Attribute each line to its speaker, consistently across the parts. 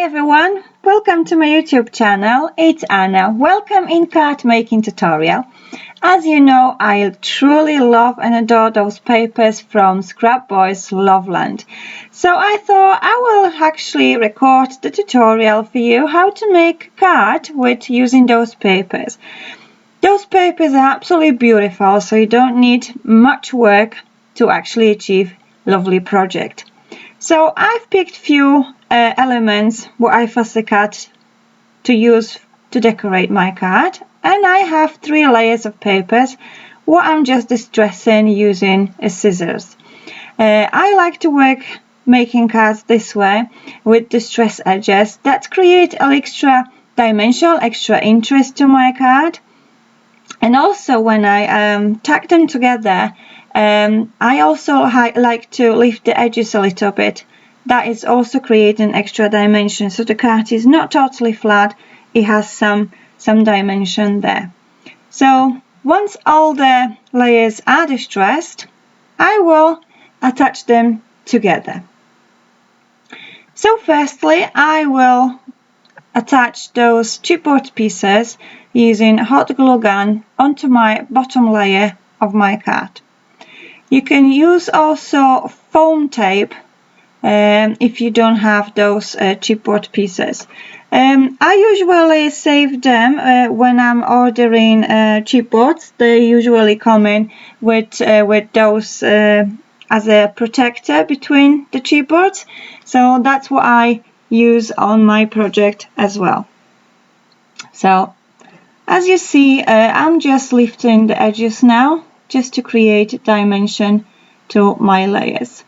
Speaker 1: Hi everyone, welcome to my YouTube channel. It's Anna. Welcome in card making tutorial. As you know, I truly love and adore those papers from Scrap Boys Loveland. So I thought I will actually record the tutorial for you how to make a card with using those papers. Those papers are absolutely beautiful, so you don't need much work to actually achieve a lovely project. So I've picked few elements what I firstly cut to use to decorate my card, and I have 3 layers of papers what I'm just distressing using scissors. I like to work making cards this way with distress edges that create an extra dimension, extra interest to my card. And also when I tack them together, I also like to lift the edges a little bit. That is also creating extra dimension, so the card is not totally flat, it has some dimension there. So once all the layers are distressed, I will attach them together. So firstly, I will attach those chipboard pieces using hot glue gun onto my bottom layer of my card. You can use also foam tape if you don't have those chipboard pieces. I usually save them when I'm ordering chipboards. They usually come in with those as a protector between the chipboards. So that's what I use on my project as well. So as you see, I'm just lifting the edges now just to create dimension to my layers.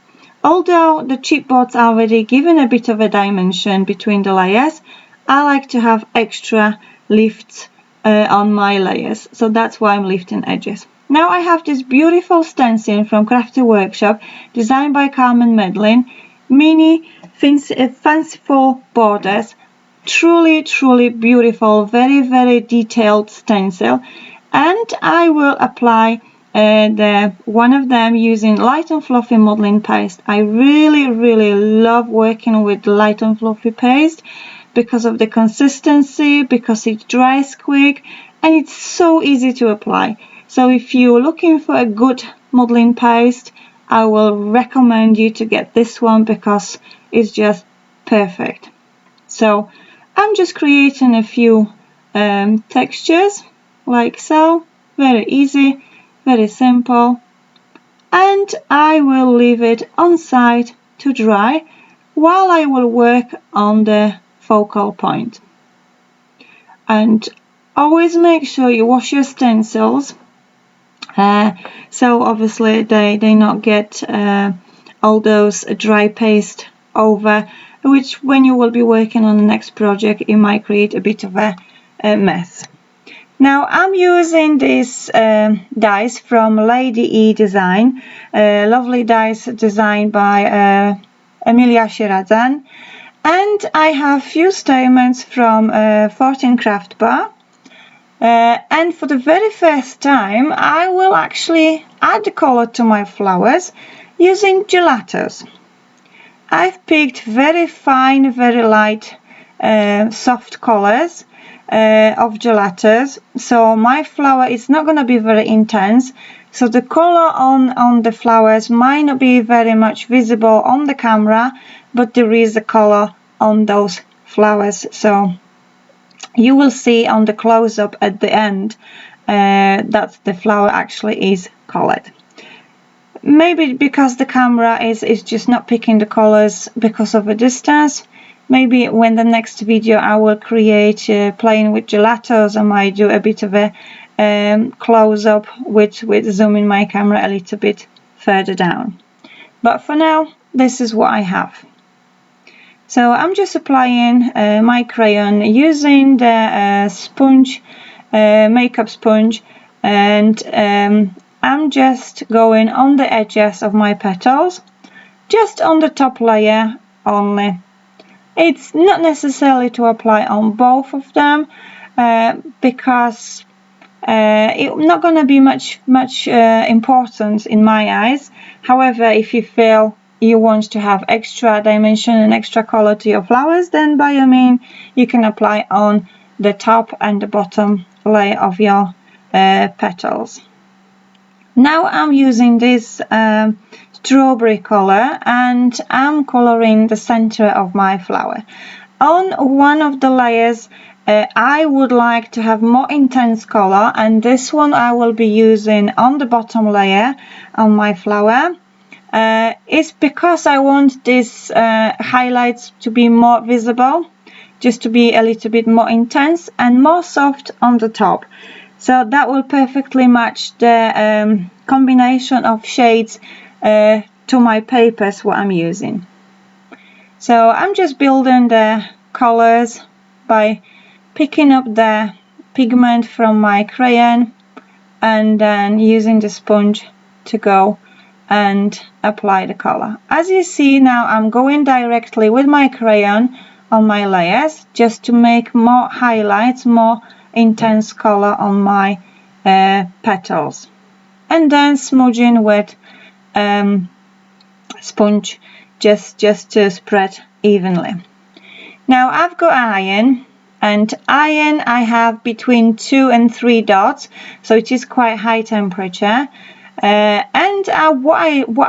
Speaker 1: Although the chipboards are already given a bit of a dimension between the layers, I like to have extra lifts on my layers, so that's why I'm lifting edges. Now I have this beautiful stencil from Crafty Workshop designed by Carmen Medlin, mini fanciful borders, truly beautiful, very detailed stencil, and I will apply one of them using light and fluffy modeling paste. I really love working with light and fluffy paste because of the consistency, because it dries quick, and it's so easy to apply. So if you're looking for a good modeling paste, I will recommend you to get this one because it's just perfect. So I'm just creating a few textures like so, very easy, very simple, and I will leave it on side to dry while I will work on the focal point. And always make sure you wash your stencils so obviously they not get all those dry paste over, which when you will be working on the next project it might create a bit of a mess. Now I'm using these dies from Lady E Design, lovely dies designed by Emilia Shirazan, and I have few statements from 14 Craft Bar. And for the very first time I will actually add the color to my flowers using Gelatos. I've picked very fine, very light, soft colors of Gelatos, so my flower is not going to be very intense, so the color on the flowers might not be very much visible on the camera, but there is a color on those flowers, so you will see on the close-up at the end that the flower actually is colored. Maybe because the camera is just not picking the colors because of a distance. Maybe when the next video I will create playing with Gelatos, I might do a bit of a close-up with zooming my camera a little bit further down. But for now, this is what I have. So I'm just applying my crayon using the sponge, makeup sponge, and I'm just going on the edges of my petals, just on the top layer only. It's not necessarily to apply on both of them because it's not going to be much importance in my eyes. However, if you feel you want to have extra dimension and extra color to your flowers, then by all means you can apply on the top and the bottom layer of your petals. Now I'm using this strawberry color and I'm coloring the center of my flower. On one of the layers I would like to have more intense color, and this one I will be using on the bottom layer on my flower. It's because I want these highlights to be more visible, just to be a little bit more intense and more soft on the top. So that will perfectly match the combination of shades to my papers what I'm using. So I'm just building the colors by picking up the pigment from my crayon and then using the sponge to go and apply the color. As you see now, I'm going directly with my crayon on my layers just to make more highlights, more intense color on my petals, and then smudging with sponge just to spread evenly. Now I've got iron, and iron I have between 2 and 3 dots, so it is quite high temperature. And what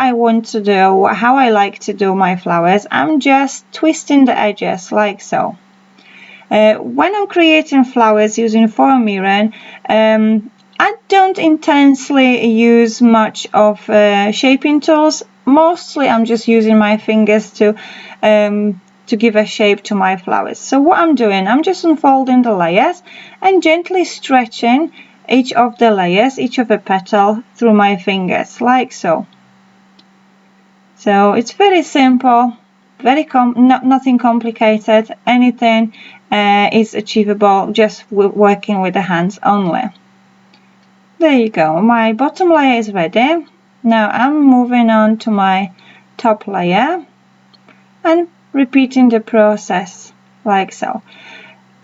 Speaker 1: I want to do, how I like to do my flowers, I'm just twisting the edges like so. When I'm creating flowers using foamiran, I don't intensely use much of shaping tools. Mostly I'm just using my fingers to give a shape to my flowers. So what I'm doing, I'm just unfolding the layers and gently stretching each of the layers, each of the petal through my fingers like so. So it's very simple, nothing complicated. Anything is achievable just working with the hands only. There you go, my bottom layer is ready. Now I'm moving on to my top layer and repeating the process like so.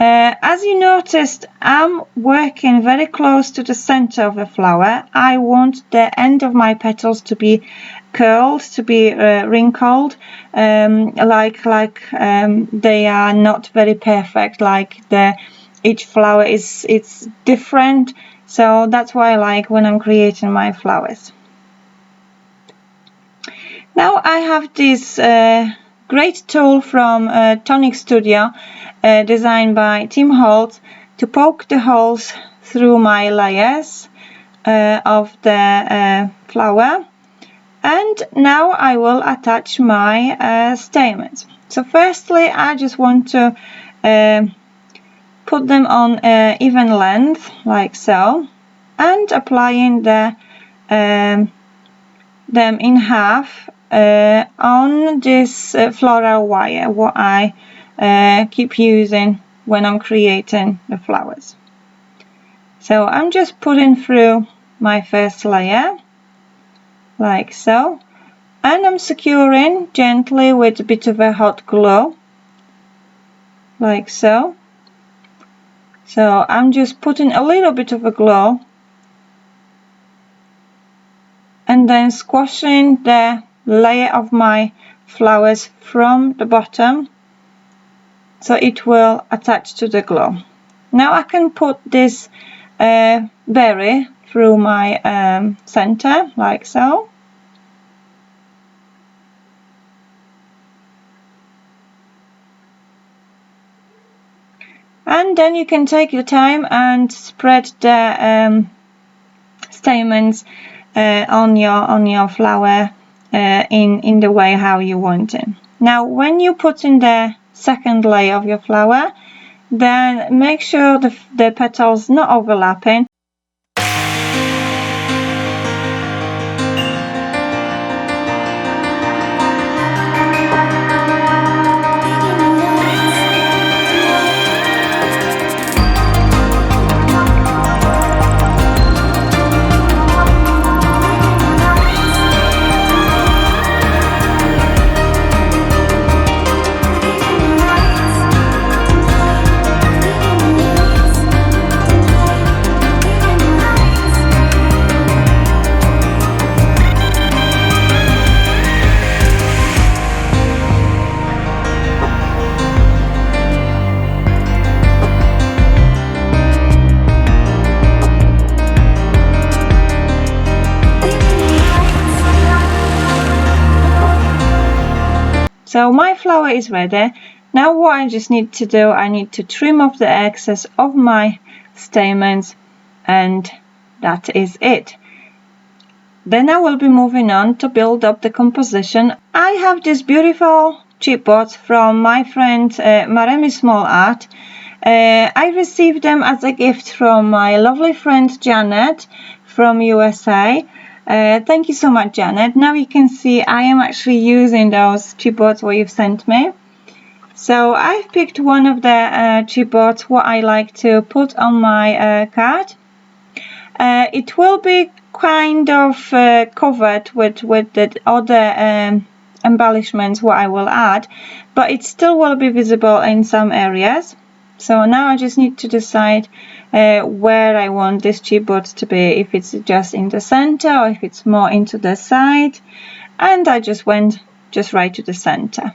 Speaker 1: As you noticed, I'm working very close to the center of the flower. I want the end of my petals to be curled, to be wrinkled, like they are not very perfect, like each flower it's different. So that's why I like when I'm creating my flowers. Now I have this great tool from Tonic Studio, designed by Tim Holtz, to poke the holes through my layers of the flower. And now I will attach my stamens. So firstly I just want to put them on even length like so, and applying them in half on this floral wire what I keep using when I'm creating the flowers. So I'm just putting through my first layer like so, and I'm securing gently with a bit of a hot glue like so. So I'm just putting a little bit of a glue and then squashing the layer of my flowers from the bottom so it will attach to the glue. Now I can put this berry through my center like so. And then you can take your time and spread the stamens on your flower in the way how you want it. Now when you put in the second layer of your flower, then make sure the petals not overlapping. So my flower is ready. Now what I just need to do, I need to trim off the excess of my stamens, and that is it. Then I will be moving on to build up the composition. I have this beautiful chipboard from my friend Maremi Small Art. I received them as a gift from my lovely friend Janet from USA. Thank you so much, Janet. Now you can see I am actually using those chipboards what you've sent me. So I've picked one of the chipboards what I like to put on my card. It will be kind of covered with the other embellishments what I will add, but it still will be visible in some areas. So now I just need to decide where I want this chipboard to be, if it's just in the center or if it's more into the side, and I just went just right to the center.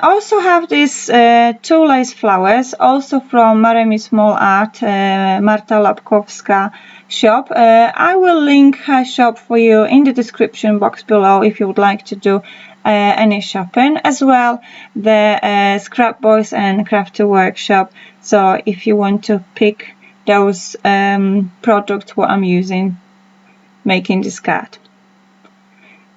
Speaker 1: Also have these two lace flowers, also from Maremi Small Art, Marta Lapkowska shop. I will link her shop for you in the description box below if you would like to do any shopping, as well the Scrap Boys and Crafty Workshop. So if you want to pick those products what I'm using making this card.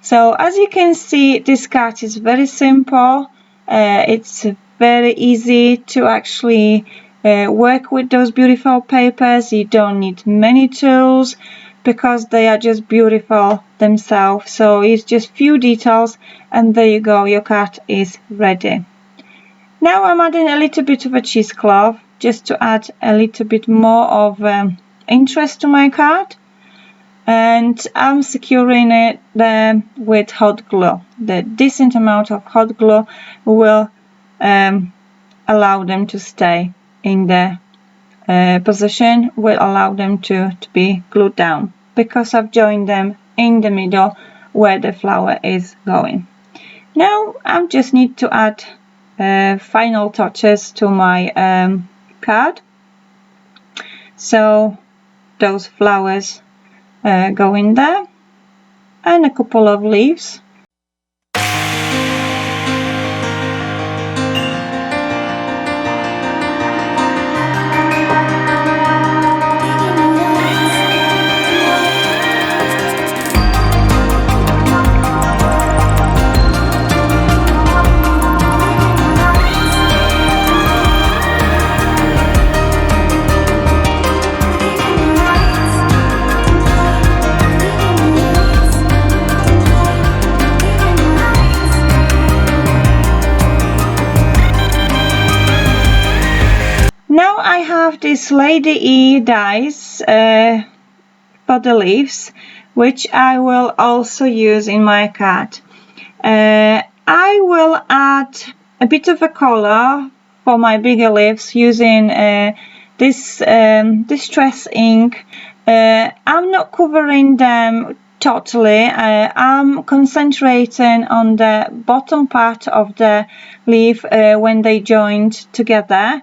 Speaker 1: So as you can see, this card is very simple. It's very easy to actually work with those beautiful papers. You don't need many tools because they are just beautiful themselves. So it's just few details, and there you go, your card is ready. Now I'm adding a little bit of a cheesecloth just to add a little bit more of interest to my card. And I'm securing it with hot glue. The decent amount of hot glue will allow them to stay in the position, will allow them to be glued down, because I've joined them in the middle where the flower is going. Now I just need to add final touches to my card. So those flowers go in there, and a couple of leaves. Now I have this Lady E dies for the leaves, which I will also use in my card. I will add a bit of a color for my bigger leaves using this distress ink. I'm not covering them totally. I'm concentrating on the bottom part of the leaf when they joined together.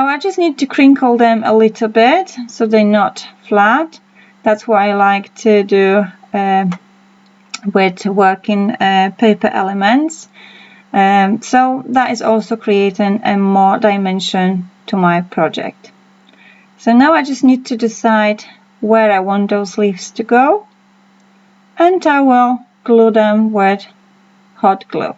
Speaker 1: I just need to crinkle them a little bit so they're not flat. That's what I like to do with working paper elements. So that is also creating a more dimension to my project. So now I just need to decide where I want those leaves to go, and I will glue them with hot glue.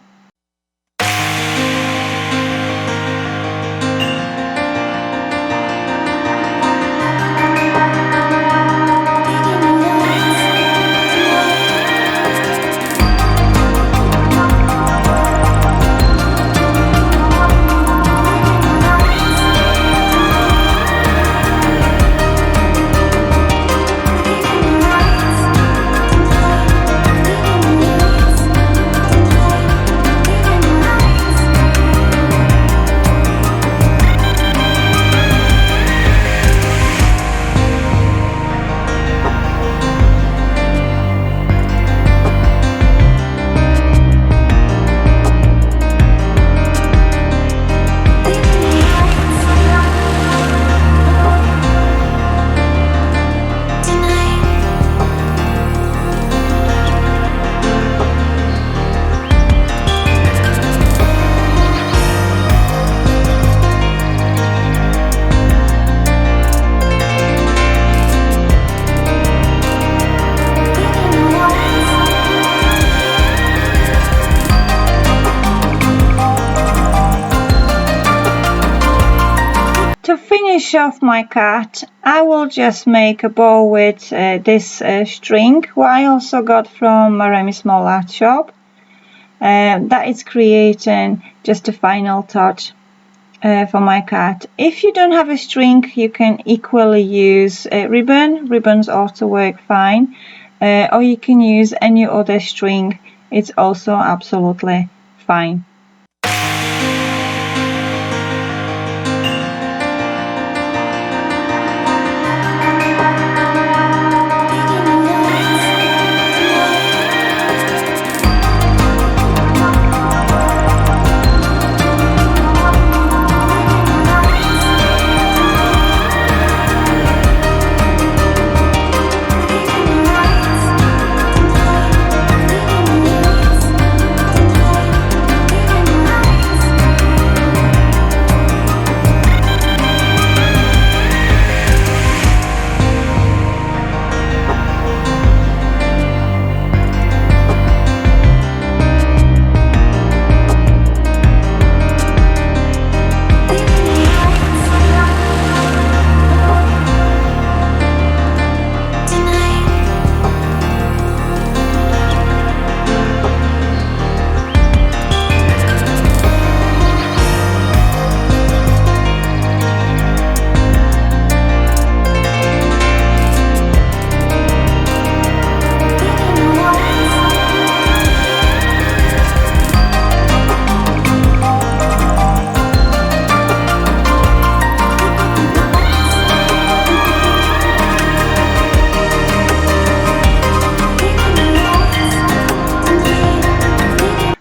Speaker 1: finish off my card, I will just make a bow with this string, what I also got from my Remy Small Art Shop. That is creating just a final touch for my card. If you don't have a string, you can equally use ribbon. Ribbons also work fine, or you can use any other string. It's also absolutely fine.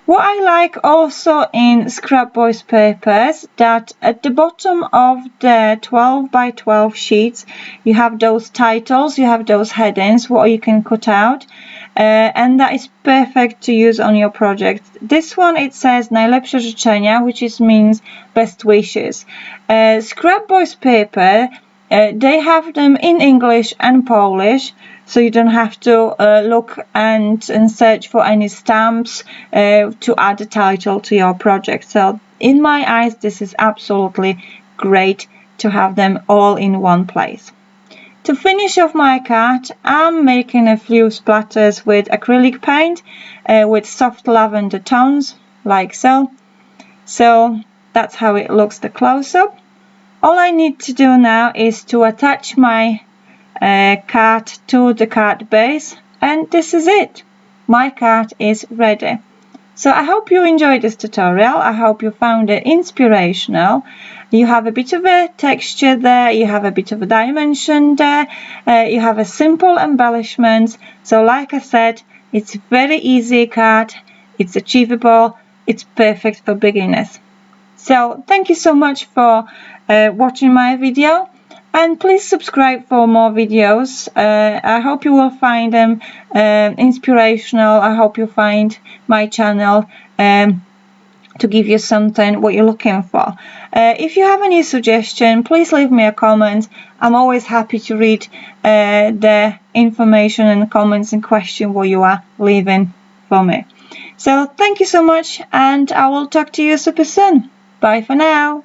Speaker 1: What I like also in Scrap Boys papers, that at the bottom of the 12 by 12 sheets you have those titles, you have those headings what you can cut out, and that is perfect to use on your project. This one, it says najlepsze życzenia, which means best wishes. Scrap Boys paper, they have them in English and Polish, so you don't have to look and search for any stamps to add a title to your project. So in my eyes, this is absolutely great to have them all in one place. To finish off my card, I'm making a few splatters with acrylic paint with soft lavender tones, like so. So that's how it looks, the close-up. All I need to do now is to attach my card to the card base, and this is it. My card is ready. So I hope you enjoyed this tutorial. I hope you found it inspirational. You have a bit of a texture there, you have a bit of a dimension there, you have a simple embellishment. So like I said, it's very easy card, it's achievable, it's perfect for beginners. So thank you so much for watching my video, and please subscribe for more videos. I hope you will find them inspirational. I hope you find my channel to give you something what you're looking for. If you have any suggestion, please leave me a comment. I'm always happy to read the information and comments and question what you are leaving for me. So thank you so much, and I will talk to you super soon. Bye for now.